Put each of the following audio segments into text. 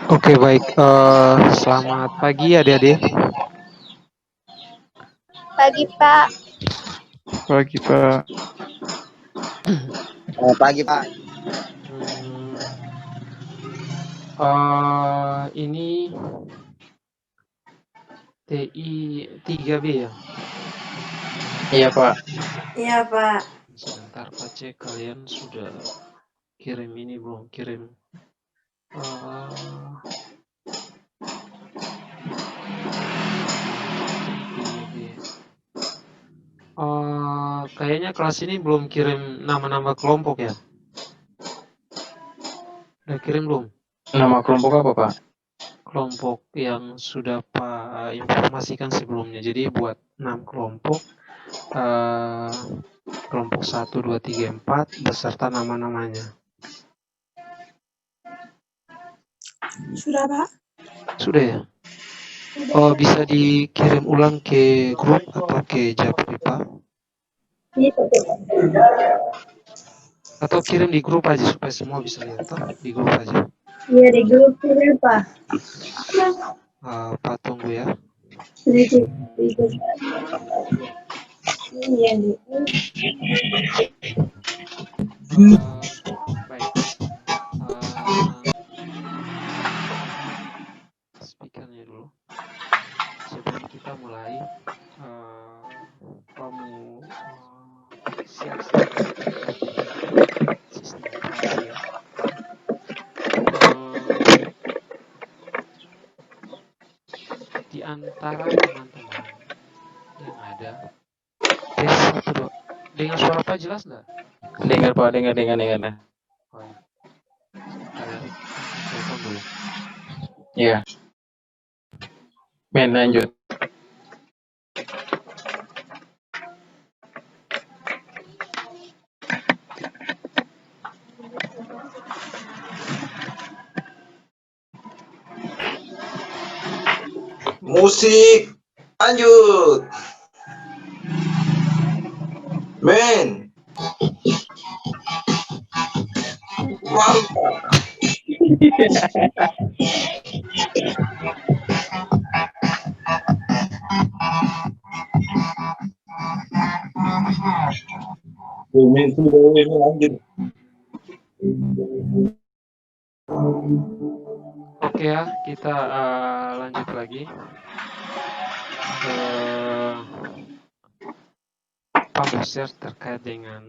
Oke, baik. Selamat pagi adik-adik. Pagi, Pak. Pagi, Pak. Pagi, Pak. Ini TI 3B ya? Iya, Pak. Iya, Pak. Sebentar, Pak, cek kalian sudah kirim ini belum? Kirim. Kayaknya kelas ini belum kirim nama-nama kelompok ya? Udah kirim belum? Nama kelompok apa, Pak? Kelompok yang sudah Pak informasikan sebelumnya. Jadi buat 6 kelompok, kelompok 1, 2, 3, 4 beserta nama-namanya. Sudah, Pak. Sudah ya? Oh, bisa dikirim ulang ke grup atau ke Japri, Pak? Atau kirim di grup aja supaya semua bisa lihat, toh? Di grup aja. Iya, di grup kirim, Pak. Pak tunggu ya. Iya, Baik. Speakernya dulu. Sebelum kita mulai, kamu siap-siap terkait dengan sistem operasi ya. Di antara teman-teman yang ada, tes 1, 2. Dengar suara Pak jelas nggak? Dengar, Pak. Dengar. Oh ya. Sebentar ya. Telepon dulu. Iya. Men, lanjut. Musik, lanjut. Men. Mantap. Men, lanjut. Oke ya, kita lanjut lagi. Pak mau share terkait dengan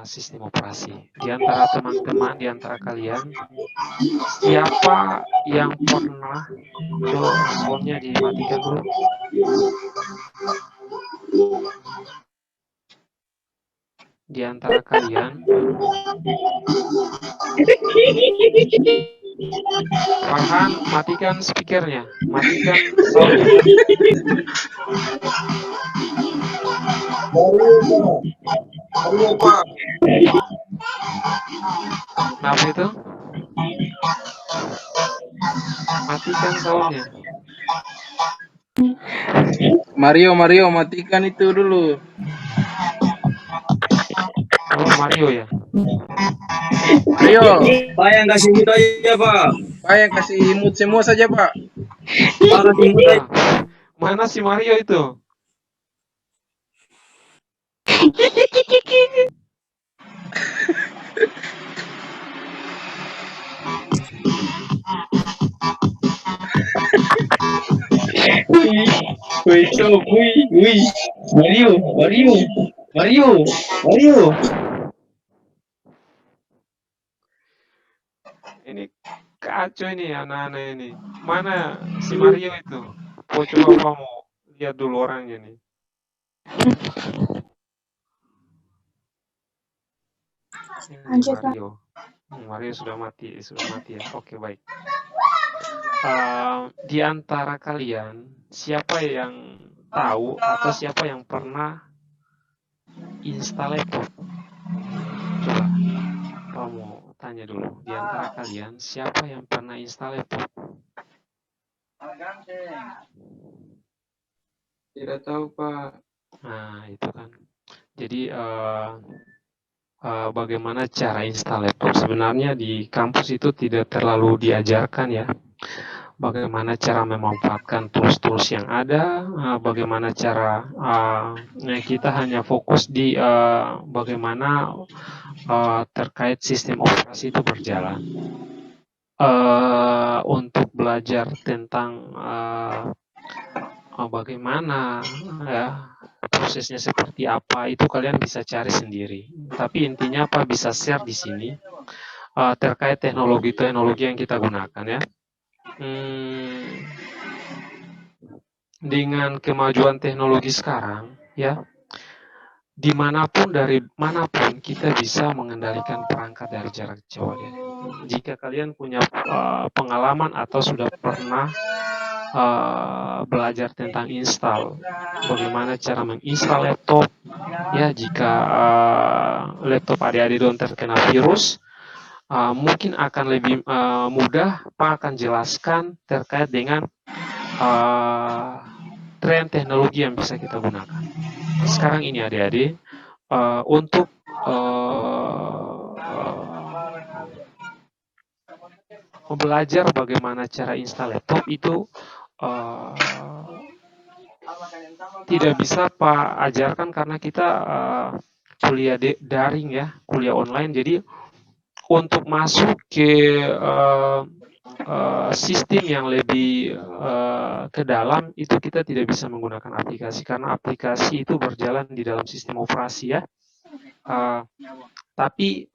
sistem operasi. Di antara teman-teman, di antara kalian, siapa yang pernah, coba soundnya dimatikan dulu. Di antara kalian, Farhan, matikan speakernya, matikan soundnya. Mario, Pak. Kenapa itu? Matikan soundnya. Mario, matikan itu dulu. Oh, Mario ya? Mario. Pak yang kasih mute aja, Pak. Pak yang kasih mute semua saja, Pak. Pak kasih mute aja. Mana si Mario itu? Mario. Ini kacau ini anak-anak ini. Mana si Mario itu? Coba kamu lihat dulu orangnya nih. Ini Mario. Mario sudah mati ya. Oke, baik. Di antara kalian, siapa yang tahu atau siapa yang pernah install laptop? Coba kamu tanya dulu. Di antara kalian, siapa yang pernah install laptop? Tidak tahu, Pak. Nah, itu kan. Jadi bagaimana cara install laptop? Sebenarnya di kampus itu tidak terlalu diajarkan ya. bagaimana cara memanfaatkan tools-tools yang ada, bagaimana cara kita hanya fokus di bagaimana terkait sistem operasi itu berjalan. Untuk belajar tentang bagaimana ya prosesnya seperti apa itu kalian bisa cari sendiri. Tapi intinya apa bisa share di sini terkait teknologi-teknologi yang kita gunakan ya. Dengan kemajuan teknologi sekarang ya, dimanapun dari manapun kita bisa mengendalikan perangkat dari jarak jauh ya. Jika kalian punya pengalaman atau sudah pernah belajar tentang install, bagaimana cara menginstal laptop ya, jika laptop adik-adik don terkena virus, mungkin akan lebih mudah Pak akan jelaskan terkait dengan tren teknologi yang bisa kita gunakan. Sekarang ini adik-adik untuk belajar bagaimana cara install laptop itu tidak bisa Pak ajarkan karena kita kuliah daring ya, kuliah online. Jadi untuk masuk ke sistem yang lebih ke dalam itu kita tidak bisa menggunakan aplikasi karena aplikasi itu berjalan di dalam sistem operasi ya. Tapi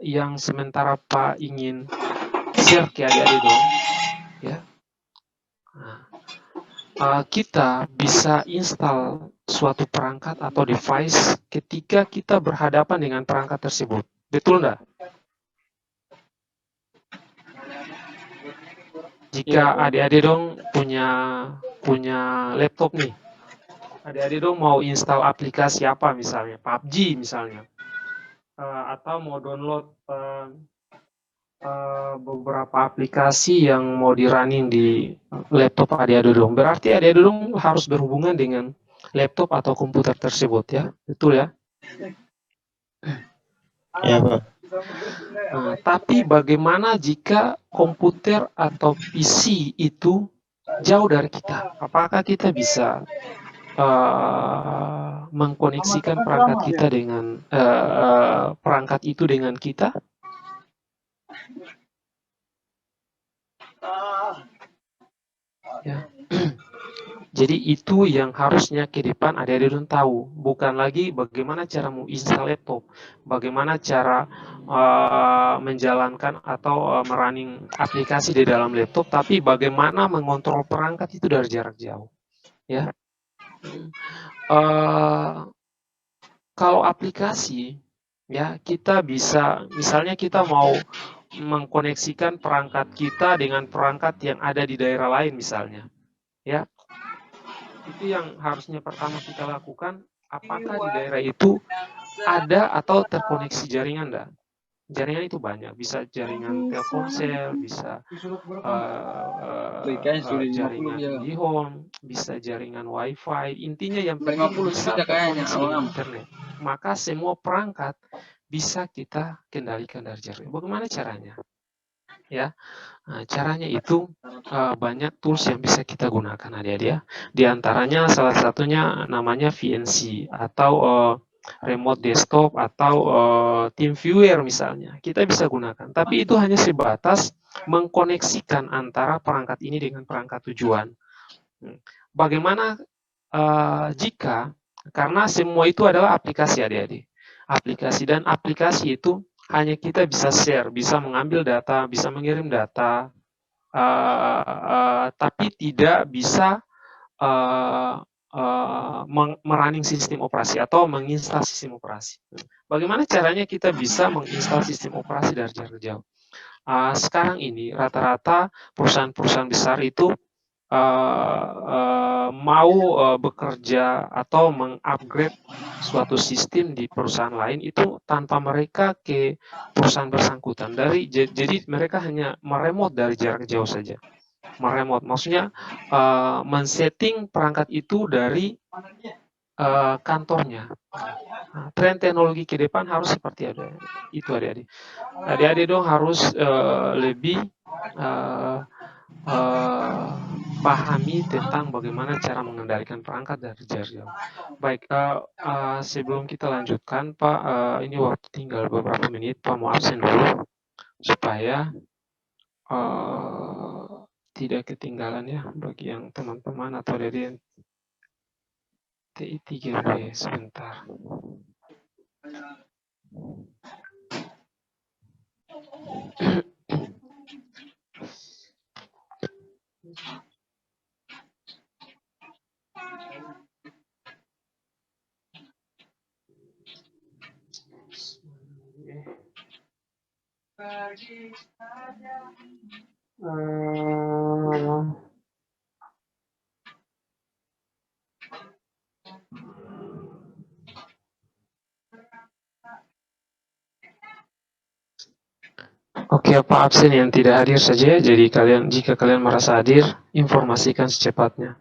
yang sementara Pak ingin share ke adik-adik dong ya, kita bisa install suatu perangkat atau device ketika kita berhadapan dengan perangkat tersebut, betul enggak? Jika adik-adik dong punya laptop nih, adik-adik dong mau install aplikasi apa misalnya, PUBG misalnya, atau mau download beberapa aplikasi yang mau di running di laptop adik-adik dong. Berarti adik-adik dong harus berhubungan dengan laptop atau komputer tersebut ya, betul ya? Ya, Pak. Tapi bagaimana jika komputer atau PC itu jauh dari kita? Apakah kita bisa mengkoneksikan perangkat kita dengan perangkat itu dengan kita? Ya. Jadi itu yang harusnya ke depan adik-adik tahu, bukan lagi bagaimana cara menginstal laptop, bagaimana cara menjalankan atau merunning aplikasi di dalam laptop, tapi bagaimana mengontrol perangkat itu dari jarak jauh. Ya, kalau aplikasi, ya kita bisa, misalnya kita mau mengkoneksikan perangkat kita dengan perangkat yang ada di daerah lain misalnya, ya. Itu yang harusnya pertama kita lakukan, apakah di daerah itu ada atau terkoneksi jaringan enggak? Jaringan itu banyak, bisa jaringan Telkomsel, bisa jaringan IndiHome, bisa jaringan WiFi. Intinya yang penting bisa terkoneksi dengan internet. Maka semua perangkat bisa kita kendalikan dari jarak. Bagaimana caranya? Ya, caranya itu banyak tools yang bisa kita gunakan adik-adik ya. Di antaranya salah satunya namanya VNC atau remote desktop atau TeamViewer misalnya. Kita bisa gunakan, tapi itu hanya sebatas mengkoneksikan antara perangkat ini dengan perangkat tujuan. Bagaimana jika, karena semua itu adalah aplikasi adik-adik. Aplikasi, dan aplikasi itu hanya kita bisa share, bisa mengambil data, bisa mengirim data, tapi tidak bisa merunning sistem operasi atau menginstal sistem operasi. Bagaimana caranya kita bisa menginstal sistem operasi dari jarak jauh? Sekarang ini rata-rata perusahaan-perusahaan besar itu mau bekerja atau mengupgrade suatu sistem di perusahaan lain itu tanpa mereka ke perusahaan bersangkutan. Jadi mereka hanya meremote dari jarak jauh saja. Meremote maksudnya men-setting perangkat itu dari kantornya. Tren teknologi ke depan harus seperti itu adik-adik. Adik-adik dong harus lebih pahami tentang bagaimana cara mengendalikan perangkat dari jarak jauh. Baik, sebelum kita lanjutkan, Pak, ini waktu tinggal beberapa menit, Pak mau absen dulu supaya tidak ketinggalan ya bagi yang teman-teman atau dari yang TI3B sebentar. Oke, apa absen yang tidak hadir saja. Jadi jika kalian merasa hadir, informasikan secepatnya.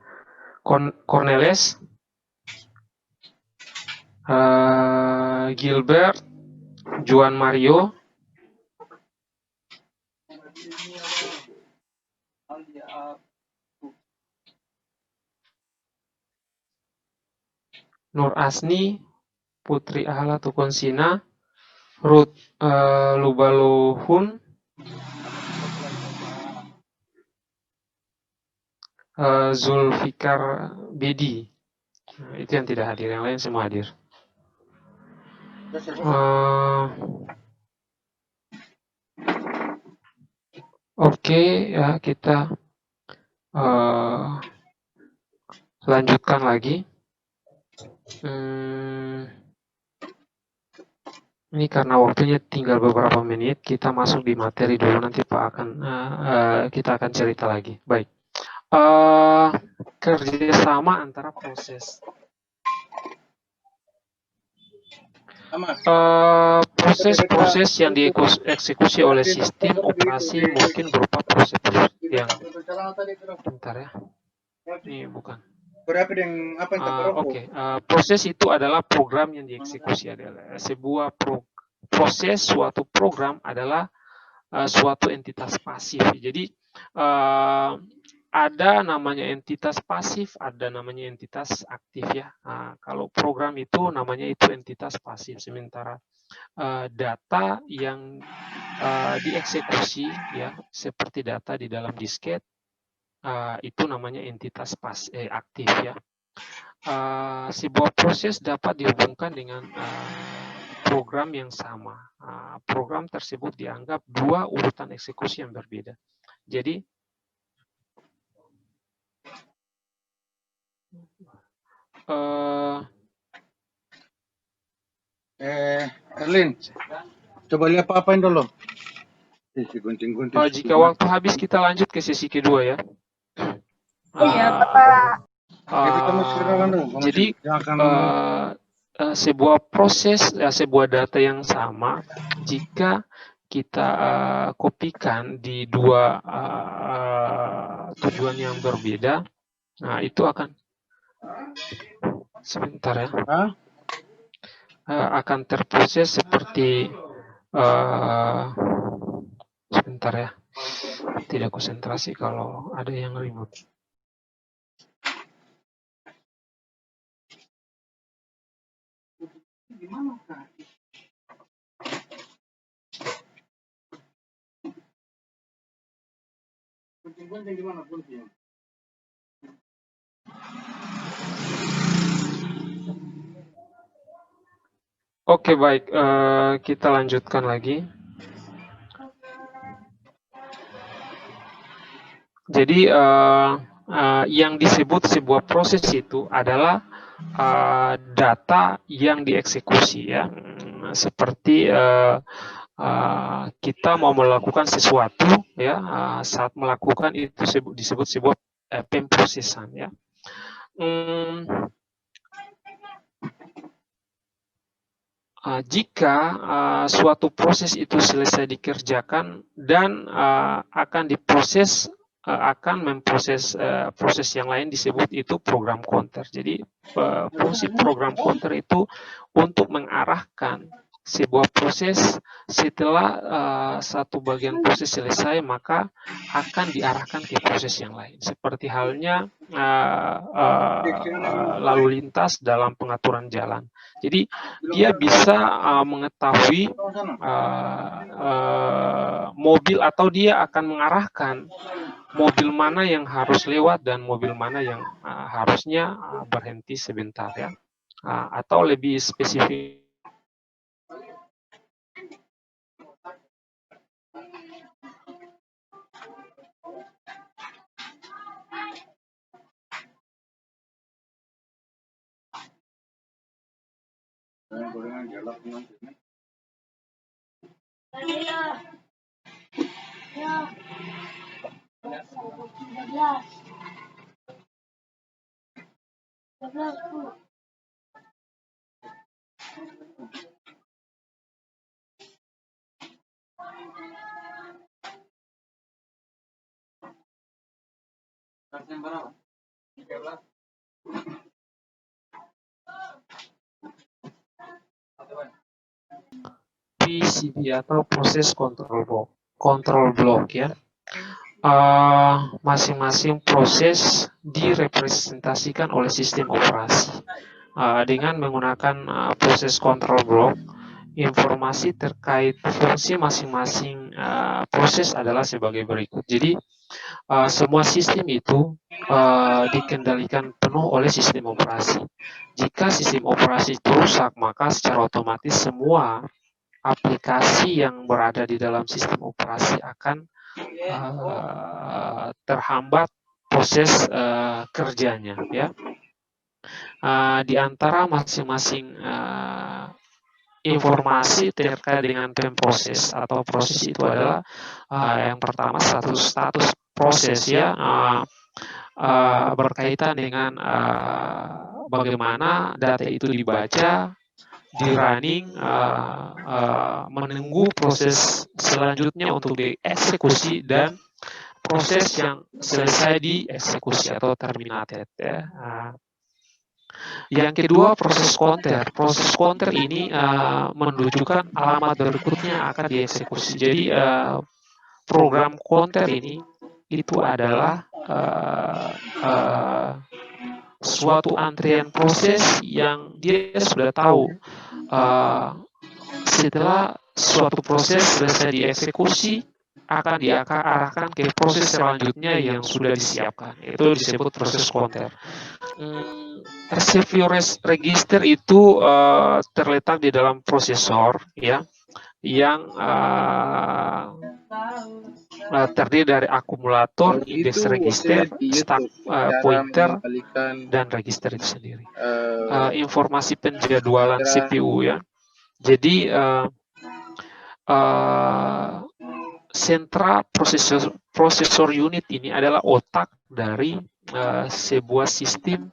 Cornelis, Gilbert, Juan Mario, Nur Asni, Putri Ahala Tukonsina, Ruth Lubalohun, Zulfikar Bedi. Nah, itu yang tidak hadir, yang lain semua hadir. Oke, ya kita lanjutkan lagi. Ini karena waktunya tinggal beberapa menit, kita masuk di materi dulu, nanti Pak akan kita akan cerita lagi. Baik, kerjasama antara proses. Proses-proses yang dieksekusi oleh sistem operasi mungkin berupa proses yang bentar ya, ini bukan. Proses itu adalah program yang dieksekusi, adalah sebuah proses, suatu program adalah suatu entitas pasif. Jadi ada namanya entitas pasif, ada namanya entitas aktif ya. Kalau program itu namanya itu entitas pasif, sementara data yang dieksekusi ya seperti data di dalam disket itu namanya entitas aktif ya. Sebuah proses dapat dihubungkan dengan program yang sama. Program tersebut dianggap dua urutan eksekusi yang berbeda. Jadi Erlin, coba lihat apa-apain dulu. Jika waktu habis kita lanjut ke sesi kedua ya. Iya, Pak. Jadi sebuah proses, sebuah data yang sama, jika kita kopikan di dua tujuan yang berbeda, nah itu akan sebentar ya, akan terproses seperti sebentar ya, tidak konsentrasi kalau ada yang ribut. Oke, baik, kita lanjutkan lagi. Jadi yang disebut sebuah proses itu adalah data yang dieksekusi ya, seperti kita mau melakukan sesuatu ya, saat melakukan itu disebut sebuah pemprosesan ya. Jika suatu proses itu selesai dikerjakan dan akan diproses, akan memproses proses yang lain, disebut itu program counter. Jadi fungsi program counter itu untuk mengarahkan sebuah proses setelah satu bagian proses selesai, maka akan diarahkan ke proses yang lain. Seperti halnya lalu lintas dalam pengaturan jalan. Jadi dia bisa mengetahui mobil, atau dia akan mengarahkan mobil mana yang harus lewat dan mobil mana yang harusnya berhenti sebentar, ya. Atau lebih spesifik, PCB atau proses control block, ya. Masing-masing proses direpresentasikan oleh sistem operasi. Dengan menggunakan proses control block, informasi terkait fungsi masing-masing proses adalah sebagai berikut. Jadi semua sistem itu dikendalikan penuh oleh sistem operasi. Jika sistem operasi itu rusak, maka secara otomatis semua aplikasi yang berada di dalam sistem operasi akan terhambat proses kerjanya, ya. Di antara masing-masing informasi terkait dengan proses atau proses itu adalah yang pertama status proses, ya, berkaitan dengan bagaimana data itu dibaca, di running, menunggu proses selanjutnya untuk dieksekusi, dan proses yang selesai dieksekusi atau terminated, ya. Yang kedua, proses counter. Proses counter ini menunjukkan alamat berikutnya akan dieksekusi. Jadi program counter ini itu adalah suatu antrian proses yang dia sudah tahu setelah suatu proses selesai dieksekusi akan diarahkan ke proses selanjutnya yang sudah disiapkan. Itu disebut proses counter. CPU register itu terletak di dalam prosesor, ya, yang terdiri dari akumulator, index register, stack pointer, dan register itu sendiri. Informasi penjadwalan CPU, ya. Jadi sentra prosesor unit ini adalah otak dari sebuah sistem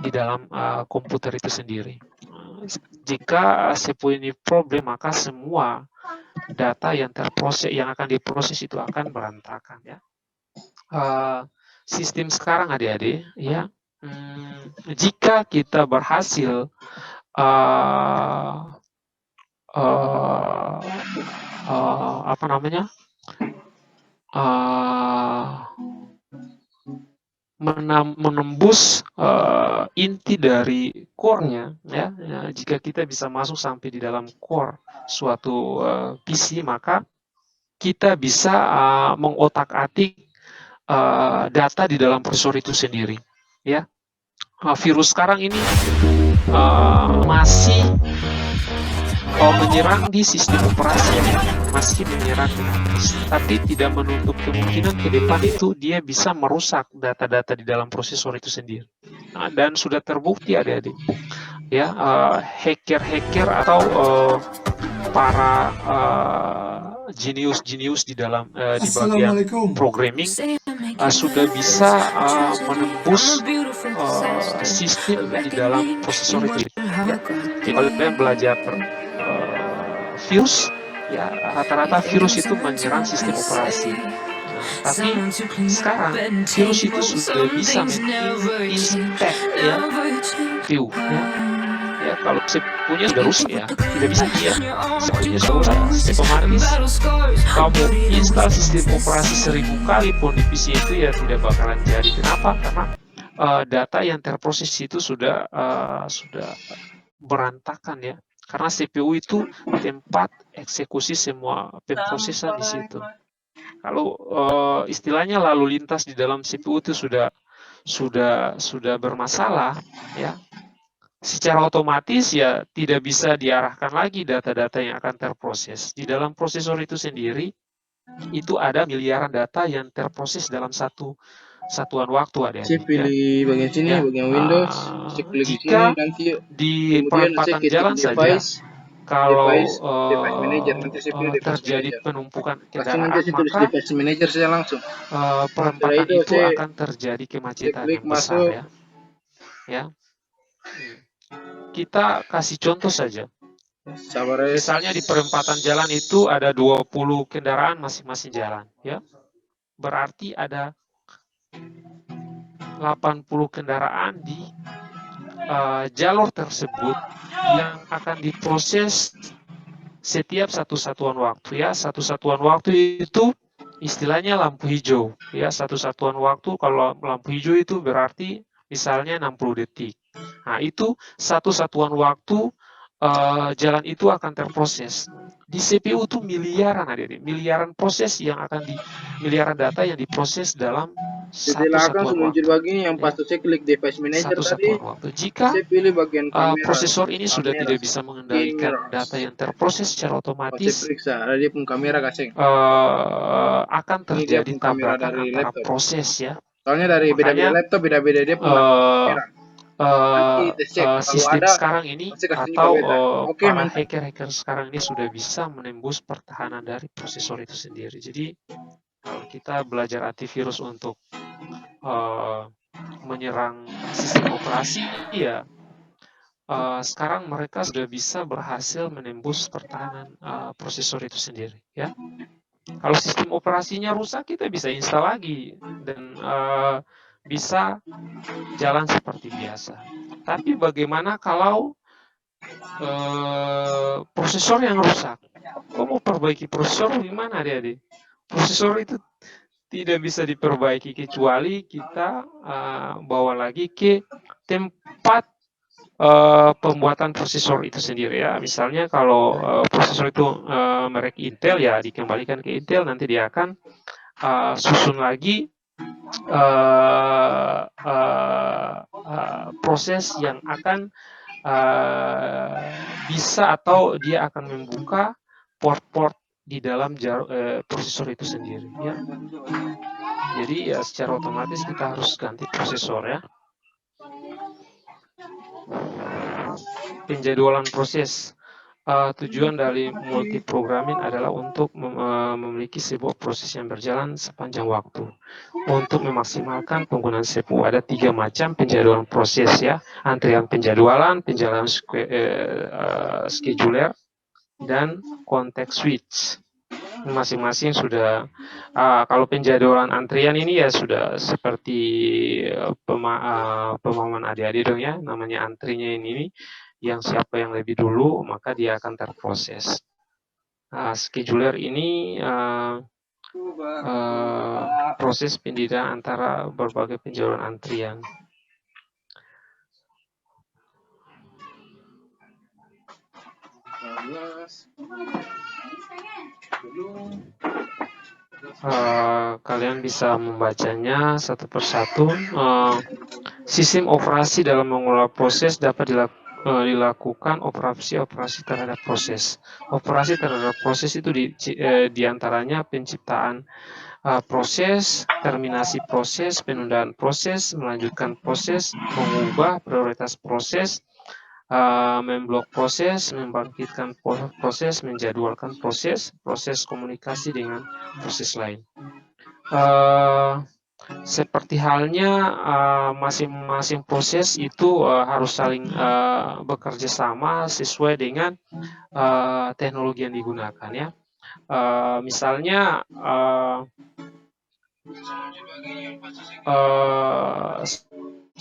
di dalam komputer itu sendiri. Jika CPU ini problem, maka semua data yang akan diproses itu akan berantakan, ya. Sistem sekarang, adik-adik, ya, jika kita berhasil menembus inti dari core-nya, ya. Jika kita bisa masuk sampai di dalam core suatu PC, maka kita bisa mengotak-atik data di dalam prosesor itu sendiri, ya. Virus sekarang ini masih menyerang di sistem operasi, masih menyerang, tapi tidak menutup kemungkinan ke depan itu dia bisa merusak data-data di dalam prosesor itu sendiri. Dan sudah terbukti, adik-adik, ya, hacker atau para jenius di dalam di bagian programming sudah bisa menembus sistem di dalam prosesor itu. Jadi kalau kalian belajar virus, ya, rata-rata virus itu menyerang sistem operasi. Tapi sekarang virus itu sudah bisa menginspek, ya, view, ya. ya. Kalau CPU-nya sudah rusak ya, tidak bisa dia. CPU-nya sudah rusak, otomatis kamu install sistem operasi 1000 kali pun di PC itu ya tidak bakalan jadi. Kenapa? Karena data yang terproses itu sudah berantakan ya. Karena CPU itu tempat eksekusi semua pemrosesan di situ. Kalau istilahnya lalu lintas di dalam CPU itu sudah bermasalah ya, secara otomatis ya tidak bisa diarahkan lagi data-data yang akan terproses. Di dalam prosesor itu sendiri itu ada miliaran data yang terproses dalam satuan waktu ada. Saya pilih bagian sini, Ya. bagian Windows. Saya klik di sini, Jika nanti di kemudian saya perempatan ketik jalan saja, device, kalau device manager, nanti saya pilih device terjadi manager. penumpukan Langsung kendaraan, nanti saya tulis maka device manager saya langsung. perempatan itu itu saya akan terjadi kemacetan klik yang besar masuk. ya. Kita kasih contoh saja. Sabares. Misalnya di perempatan jalan itu ada 20 kendaraan masing-masing jalan ya. Berarti ada 80 kendaraan di jalur tersebut yang akan diproses setiap satu satuan waktu ya. Satu satuan waktu itu istilahnya lampu hijau ya. Satu satuan waktu kalau lampu hijau itu berarti misalnya 60 detik. Nah, itu satu satuan waktu jalan itu akan terproses. Di CPU itu miliaran miliaran proses yang akan miliaran data yang diproses dalam Setelah satu akan satuan muncul waktu. begini yang pas saya klik device manager Satu tadi, satuan waktu. Jika saya pilih bagian kamera. prosesor ini sudah tidak bisa mengendalikan data yang terproses secara Pas saya otomatis, periksa, ada dia pun kamera kasing. akan Ini dia terjadi pun kamera tabrakan dari antara laptop. proses ya. Soalnya dari beda-beda Makanya, laptop, beda-beda dia pun kamera. Nanti cek kalau sistem ada, sekarang ini pasti kasih atau beta. Oke, para mantap. hacker-hacker sekarang ini sudah bisa menembus pertahanan dari prosesor itu sendiri. Jadi kalau kita belajar antivirus untuk menyerang sistem operasi, ya sekarang mereka sudah bisa berhasil menembus pertahanan prosesor itu sendiri. Ya, kalau sistem operasinya rusak, kita bisa install lagi dan bisa jalan seperti biasa. Tapi bagaimana kalau prosesor yang rusak? Kok mau perbaiki prosesor gimana adik-adik? Prosesor itu tidak bisa diperbaiki kecuali kita bawa lagi ke tempat pembuatan prosesor itu sendiri ya. Misalnya kalau prosesor itu merek Intel ya dikembalikan ke Intel, nanti dia akan susun lagi proses yang akan bisa atau dia akan membuka port-port di dalam prosesor itu sendiri ya. Jadi ya secara otomatis kita harus ganti prosesor ya. Penjadwalan proses. Tujuan dari multiprogramming adalah untuk memiliki sebuah proses yang berjalan sepanjang waktu. Untuk memaksimalkan penggunaan CPU ada 3 macam penjadwalan proses ya. Antrian penjadwalan, penjadwalan scheduler, dan context switch. Masing-masing sudah kalau penjadwalan antrian ini ya sudah seperti pemahaman adik-adik dong ya, namanya antrinya ini yang siapa yang lebih dulu maka dia akan terproses. Scheduler ini proses pendidikan antara berbagai penjadwalan antrian. Kalian bisa membacanya satu persatu. Sistem operasi dalam mengelola proses dapat dilakukan operasi terhadap proses. Operasi terhadap proses itu diantaranya penciptaan proses, terminasi proses, penundaan proses, melanjutkan proses, mengubah prioritas proses, memblok proses, membangkitkan proses, menjadwalkan proses, proses komunikasi dengan proses lain. Seperti halnya masing-masing proses itu harus saling bekerja sama sesuai dengan teknologi yang digunakan ya. Misalnya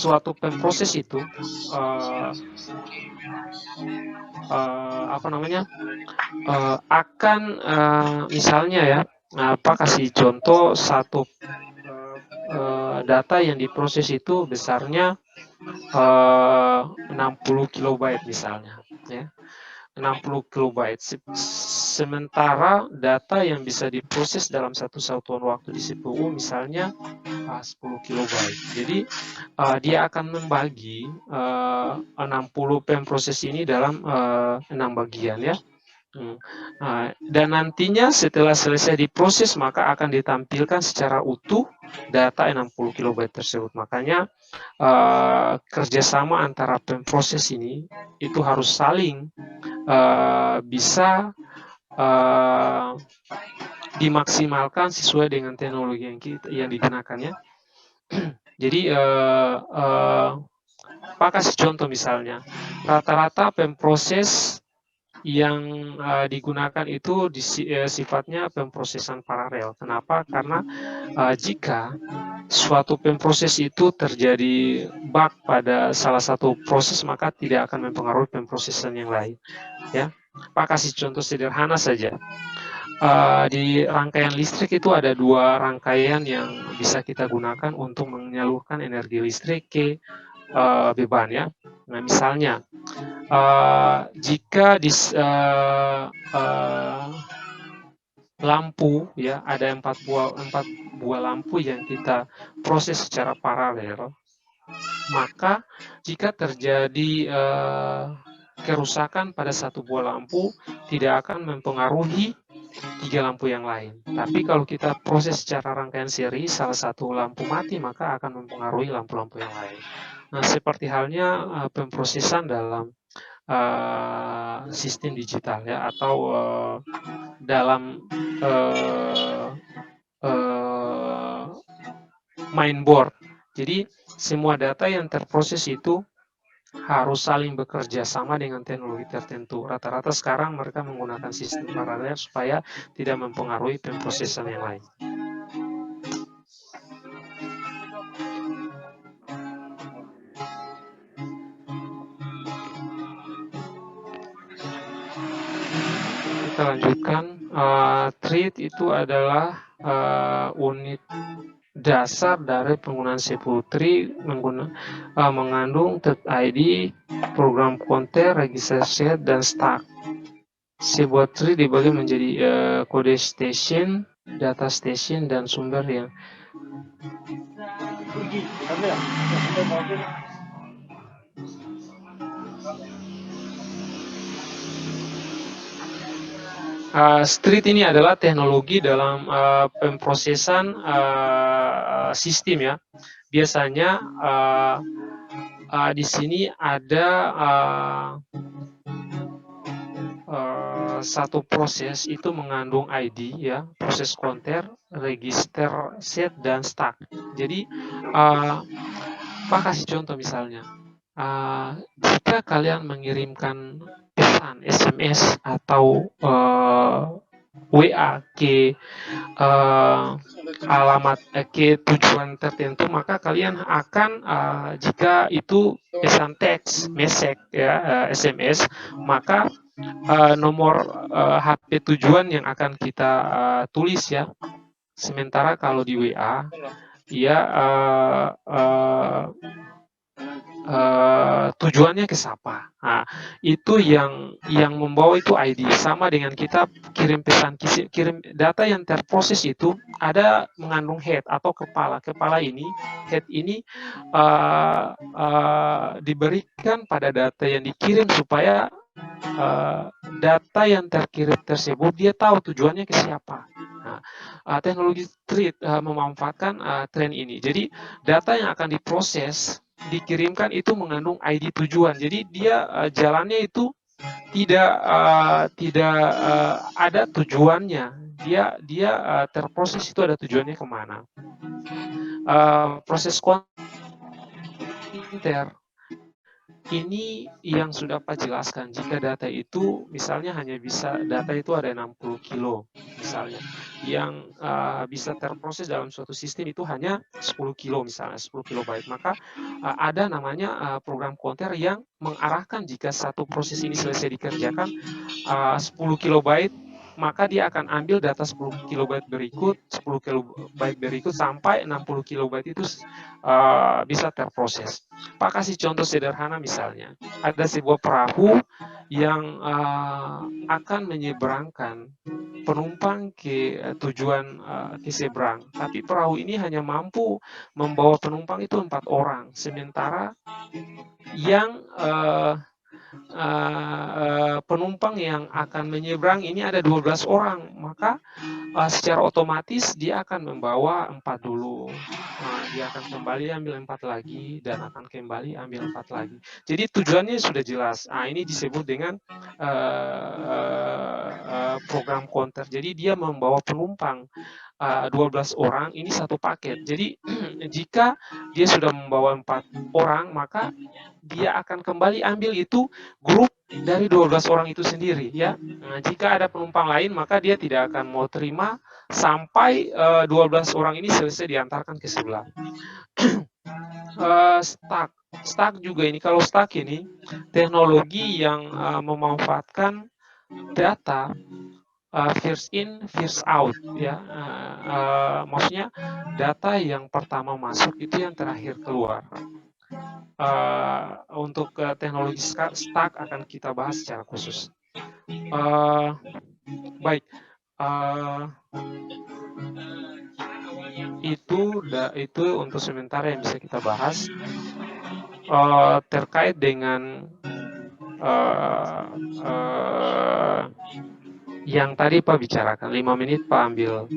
suatu pemproses itu akan misalnya ya, kasih contoh satu data yang diproses itu besarnya 60 kilobyte misalnya, ya. 60 kilobyte. Sementara data yang bisa diproses dalam satu satuan waktu di CPU misalnya 10 kilobyte. Jadi dia akan membagi 60 pemproses ini dalam 6 bagian, ya. Dan nantinya setelah selesai diproses maka akan ditampilkan secara utuh data 60 kilobyte tersebut. Makanya kerjasama antara pemproses ini itu harus saling bisa dimaksimalkan sesuai dengan teknologi yang digunakannya. Jadi Pak kasih contoh misalnya, rata-rata pemproses yang digunakan itu sifatnya pemprosesan paralel. Kenapa? Karena jika suatu pemproses itu terjadi bug pada salah satu proses, maka tidak akan mempengaruhi pemprosesan yang lain. Ya, Pak kasih contoh sederhana saja. Di rangkaian listrik itu ada 2 rangkaian yang bisa kita gunakan untuk menyalurkan energi listrik ke beban, ya. Nah, misalnya jika di lampu, ya, ada 4 buah lampu yang kita proses secara paralel, maka jika terjadi kerusakan pada satu buah lampu tidak akan mempengaruhi 3 lampu yang lain. Tapi kalau kita proses secara rangkaian seri, salah satu lampu mati maka akan mempengaruhi lampu-lampu yang lain. Nah, seperti halnya pemprosesan dalam sistem digital, ya, atau dalam mainboard. Jadi semua data yang terproses itu harus saling bekerja sama dengan teknologi tertentu. Rata-rata sekarang mereka menggunakan sistem paralel supaya tidak mempengaruhi pemprosesan yang lain. Kita lanjutkan. Thread itu adalah unit dasar dari penggunaan CPU. Thread mengandung thread ID, program counter, register set, dan stack. Sebuah thread dibagi menjadi kode station, data station, dan sumber yang thread ini adalah teknologi dalam pemprosesan sistem, ya. Biasanya di sini ada satu proses itu mengandung ID, ya, proses counter, register set, dan stack. Jadi Pak kasih contoh misalnya, jika kalian mengirimkan pesan SMS atau WA ke alamat ke tujuan tertentu, maka kalian akan jika itu pesan teks, message, ya, SMS, maka nomor HP tujuan yang akan kita tulis, ya. Sementara kalau di WA, ya, tujuannya ke siapa. Nah, itu yang membawa itu ID, sama dengan kita kirim pesan, kirim data yang terproses itu ada mengandung head atau kepala. Kepala ini, head ini diberikan pada data yang dikirim supaya data yang terkirim tersebut dia tahu tujuannya ke siapa. Nah, teknologi thread memanfaatkan tren ini. Jadi data yang akan diproses dikirimkan itu mengandung ID tujuan. Jadi dia jalannya itu tidak ada tujuannya. Dia terproses itu ada tujuannya kemana. Proses counter ini yang sudah Pak jelaskan. Jika data itu misalnya hanya bisa, data itu ada 60 kilo misalnya, yang bisa terproses dalam suatu sistem itu hanya 10 kilo misalnya, 10 kilobyte. Maka ada namanya program counter yang mengarahkan jika satu proses ini selesai dikerjakan 10 kilobyte, maka dia akan ambil data 10 kilobyte berikut, 10 kilobyte berikut, sampai 60 kilobyte itu bisa terproses. Pak kasih contoh sederhana misalnya, ada sebuah perahu yang akan menyeberangkan penumpang ke tujuan ke seberang, tapi perahu ini hanya mampu membawa penumpang itu 4 orang, sementara yang penumpang yang akan menyeberang ini ada 12 orang, maka secara otomatis dia akan membawa 4 dulu, dia akan kembali ambil 4 lagi, dan akan kembali ambil 4 lagi. Jadi tujuannya sudah jelas. Ini disebut dengan program counter. Jadi dia membawa penumpang 12 orang, ini satu paket. Jadi jika dia sudah membawa 4 orang, maka dia akan kembali ambil itu grup dari 12 orang itu sendiri, ya. Nah, jika ada penumpang lain, maka dia tidak akan mau terima sampai 12 orang ini selesai diantarkan ke sebelah. Stack juga ini, kalau stack ini teknologi yang memanfaatkan data first in, first out, ya. Maksudnya data yang pertama masuk itu yang terakhir keluar. Untuk teknologi stack akan kita bahas secara khusus. Baik, itu untuk sementara yang bisa kita bahas terkait dengan yang tadi Pak bicarakan. 5 menit Pak ambil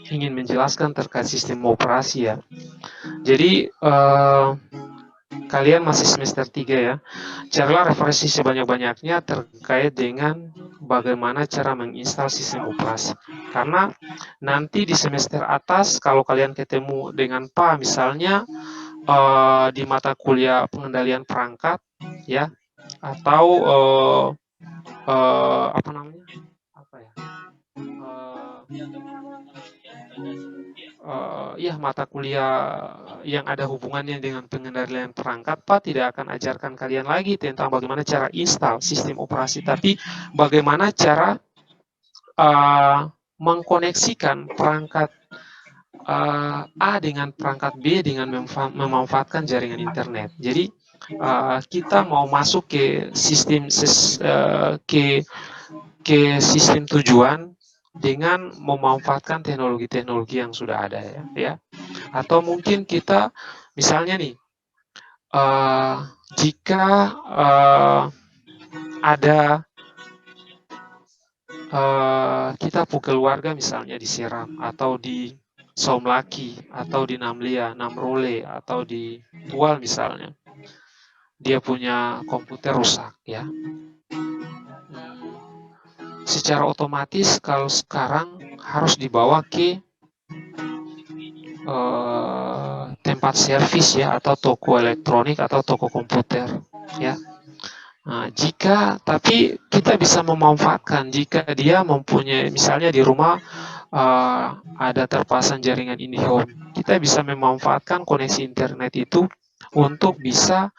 ingin menjelaskan terkait sistem operasi, ya. Jadi kalian masih semester 3, ya. Carilah referensi sebanyak-banyaknya terkait dengan bagaimana cara menginstal sistem operasi. Karena nanti di semester atas kalau kalian ketemu dengan Pak misalnya di mata kuliah pengendalian perangkat, ya, atau apa namanya? Ya, mata kuliah yang ada hubungannya dengan pengendalian perangkat, Pak tidak akan ajarkan kalian lagi tentang bagaimana cara install sistem operasi, tapi bagaimana cara mengkoneksikan perangkat A dengan perangkat B dengan memanfaatkan jaringan internet. Jadi kita mau masuk ke sistem ke sistem tujuan dengan memanfaatkan teknologi-teknologi yang sudah ada, ya. Atau mungkin kita misalnya nih, jika ada kita keluarga misalnya diserang, atau di Somlaki, atau di Namlia, Namrole, atau di Tual misalnya, dia punya komputer rusak, ya. Secara otomatis kalau sekarang harus dibawa ke tempat servis, ya, atau toko elektronik atau toko komputer, ya. Nah, tapi kita bisa memanfaatkan jika dia mempunyai, misalnya di rumah ada terpasang jaringan IndiHome, kita bisa memanfaatkan koneksi internet itu untuk bisa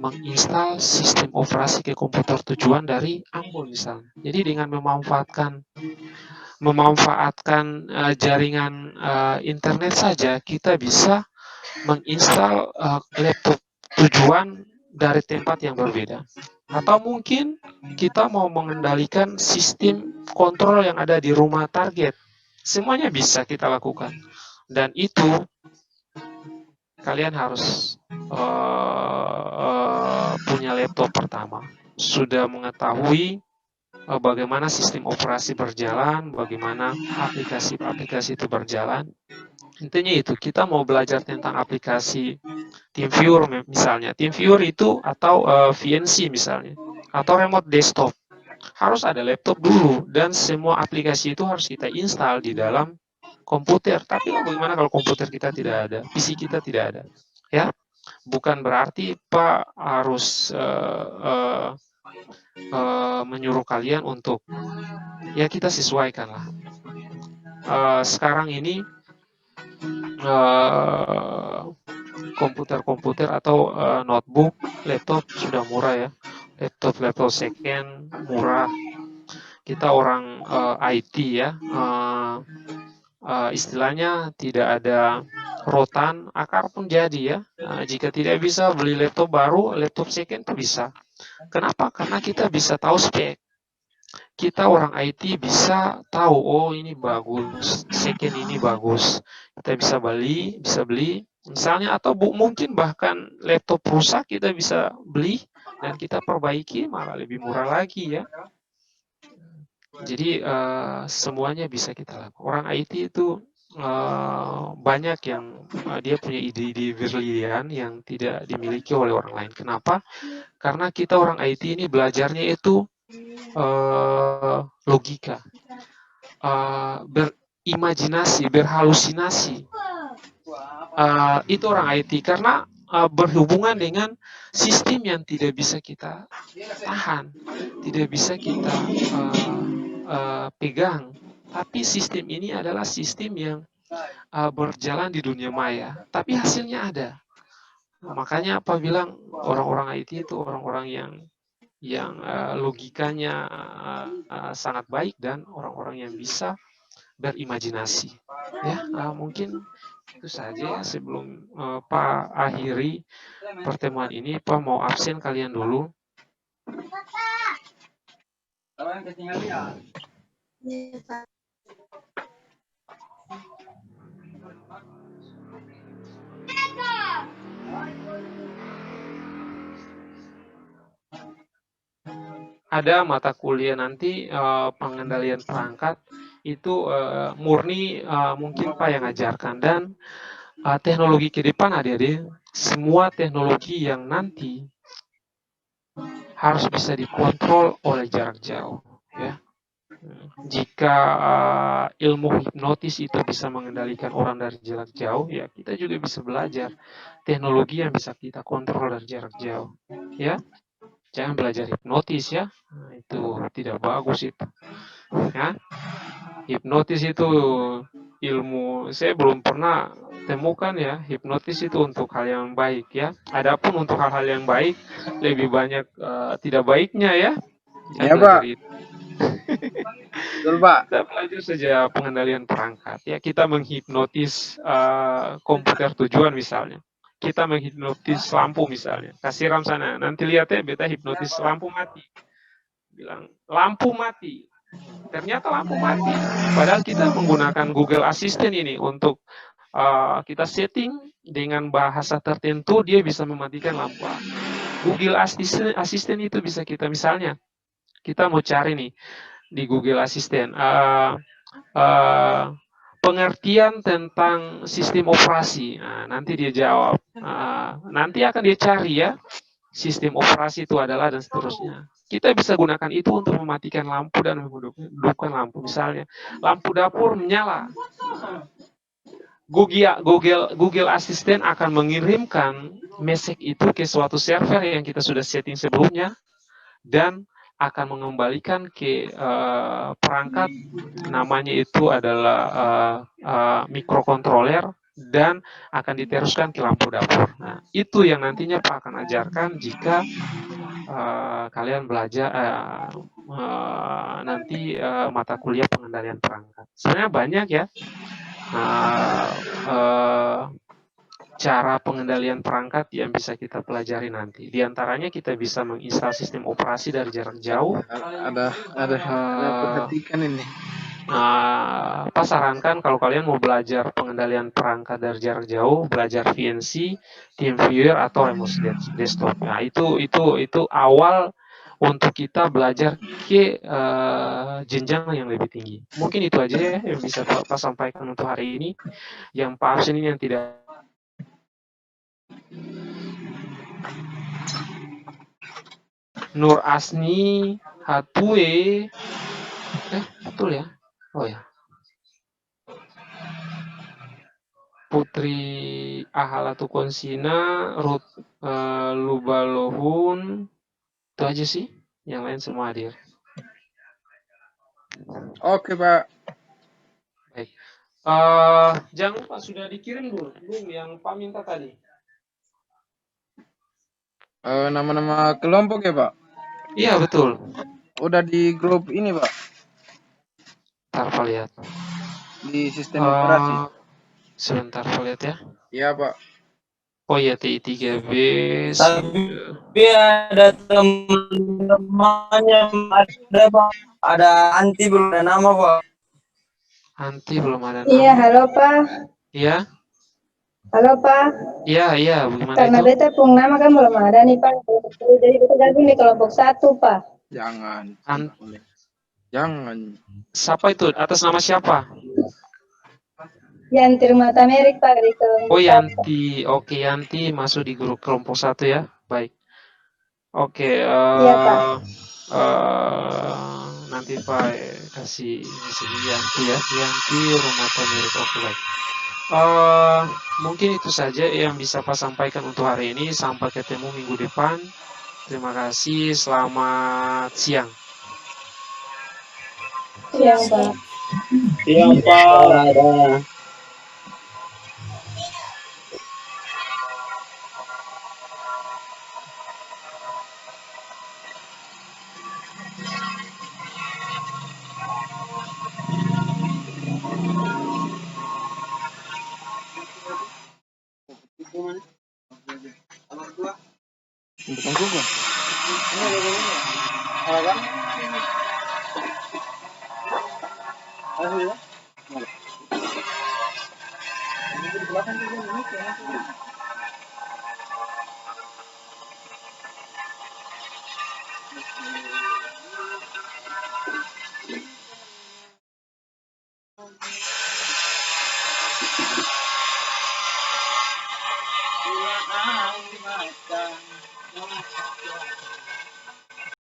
menginstal sistem operasi ke komputer tujuan dari Ambon misalnya. Jadi dengan memanfaatkan jaringan internet saja, kita bisa menginstal laptop tujuan dari tempat yang berbeda. Atau mungkin kita mau mengendalikan sistem kontrol yang ada di rumah target, semuanya bisa kita lakukan. Dan itu kalian harus punya laptop pertama, sudah mengetahui bagaimana sistem operasi berjalan, bagaimana aplikasi-aplikasi itu berjalan. Intinya itu, kita mau belajar tentang aplikasi TeamViewer misalnya, TeamViewer itu, atau VNC misalnya, atau remote desktop, harus ada laptop dulu, dan semua aplikasi itu harus kita install di dalam komputer. Tapi bagaimana kalau komputer kita tidak ada, PC kita tidak ada, ya? Bukan berarti Pak harus menyuruh kalian untuk ya kita sesuaikan lah. Sekarang ini komputer-komputer atau notebook, laptop sudah murah ya. Laptop second murah. Kita orang IT ya, istilahnya tidak ada rotan, akar pun jadi ya. Jika tidak bisa beli laptop baru, laptop second itu bisa. Kenapa? Karena kita bisa tahu spek. Kita orang IT bisa tahu, oh ini bagus, second ini bagus. Kita bisa beli, misalnya, atau mungkin bahkan laptop rusak kita bisa beli dan kita perbaiki malah lebih murah lagi ya. Jadi semuanya bisa kita lakukan. Orang IT itu banyak yang dia punya ide-ide brilian yang tidak dimiliki oleh orang lain. Kenapa? Karena kita orang IT ini belajarnya itu logika, berimajinasi, berhalusinasi. Itu orang IT karena berhubungan dengan sistem yang tidak bisa kita tahan, tidak bisa kita pegang. Tapi sistem ini adalah sistem yang berjalan di dunia maya, tapi hasilnya ada. Makanya apa bilang orang-orang IT itu orang-orang yang logikanya sangat baik dan orang-orang yang bisa berimajinasi. Ya, mungkin itu saja ya sebelum Pak akhiri pertemuan ini. Pak mau absen kalian dulu. Ada mata kuliah nanti pengendalian perangkat itu murni mungkin Pak yang ajarkan, dan teknologi ke depan adik-adik, semua teknologi yang nanti harus bisa dikontrol oleh jarak jauh ya. Jika ilmu hipnotis itu bisa mengendalikan orang dari jarak jauh, ya kita juga bisa belajar teknologi yang bisa kita kontrol dari jarak jauh ya. Jangan belajar hipnotis ya, itu tidak bagus itu ya. Hipnotis itu ilmu, saya belum pernah temukan ya, hipnotis itu untuk hal yang baik ya. Adapun untuk hal-hal yang baik, lebih banyak tidak baiknya ya. Ya Pak. Betul Pak. Kita belajar saja pengendalian perangkat ya. Kita menghipnotis komputer tujuan misalnya. Kita menghipnotis lampu misalnya. Kasih ram sana, nanti lihat ya, beta hipnotis lampu mati. Bilang lampu mati. Ternyata lampu mati. Padahal kita menggunakan Google Assistant ini untuk kita setting dengan bahasa tertentu, dia bisa mematikan lampu. Google Assistant itu bisa kita, misalnya kita mau cari nih di Google Assistant pengertian tentang sistem operasi. Nah, nanti dia jawab. Nanti akan dia cari ya, sistem operasi itu adalah, dan seterusnya. Kita bisa gunakan itu untuk mematikan lampu dan menghidupkan lampu. Misalnya, lampu dapur menyala. Google Assistant akan mengirimkan message itu ke suatu server yang kita sudah setting sebelumnya, dan akan mengembalikan ke perangkat, namanya itu adalah mikrokontroler, dan akan diteruskan ke lampu dapur. Nah, itu yang nantinya Pak akan ajarkan jika kalian belajar nanti mata kuliah pengendalian perangkat. Sebenarnya banyak ya cara pengendalian perangkat yang bisa kita pelajari nanti. Di antaranya kita bisa menginstal sistem operasi dari jarak jauh. Ada perhatikan ini. Pak sarankan kalau kalian mau belajar pengendalian perangkat dari jarak jauh, belajar VNC, TeamViewer atau remote desktop. Nah, itu awal untuk kita belajar ke jenjang yang lebih tinggi. Mungkin itu aja ya yang bisa Pak sampaikan untuk hari ini. Yang Pak absen ini yang tidak Nur Asni Hatue, betul ya? Oh ya. Putri Ahalatu Konsina, Ruth Lubalohun, itu aja sih. Yang lain semua hadir. Oke, Pak. Baik. Jangan lupa sudah dikirim belum yang Pak minta tadi. Nama-nama kelompok ya, Pak? Iya betul. Udah di grup ini, Pak. Ntar Pak lihat. Di sistem operasi. Sebentar Pak lihat ya. Iya, Pak. Oh iya TI3B. Tapi ada teman-temannya ada Pak. Ada anti belum ada nama Pak. Anti belum ada Iya, nama. halo Pak. Iya, Halo Pak. iya. Bagaimana Karena itu? beta pun nama kan belum ada nih Pak. Jadi beta gabung di kelompok 1 Pak. Jangan. An- Boleh. Jangan. Siapa itu? Atas nama siapa? Yanti Mata Merik Pak di kelompok Oh 1. Yanti. Oke Yanti masuk di grup kelompok 1 ya. Baik. Oke. Iya Pak. Nanti Pak kasih di sini Yanti ya. Yanti Rumah Milik. Oke baik. Mungkin itu saja yang bisa Pak sampaikan untuk hari ini. Sampai ketemu minggu depan. Terima kasih. Selamat siang. Siang Pak. Siang Pak. Bukan gua. Ada kan?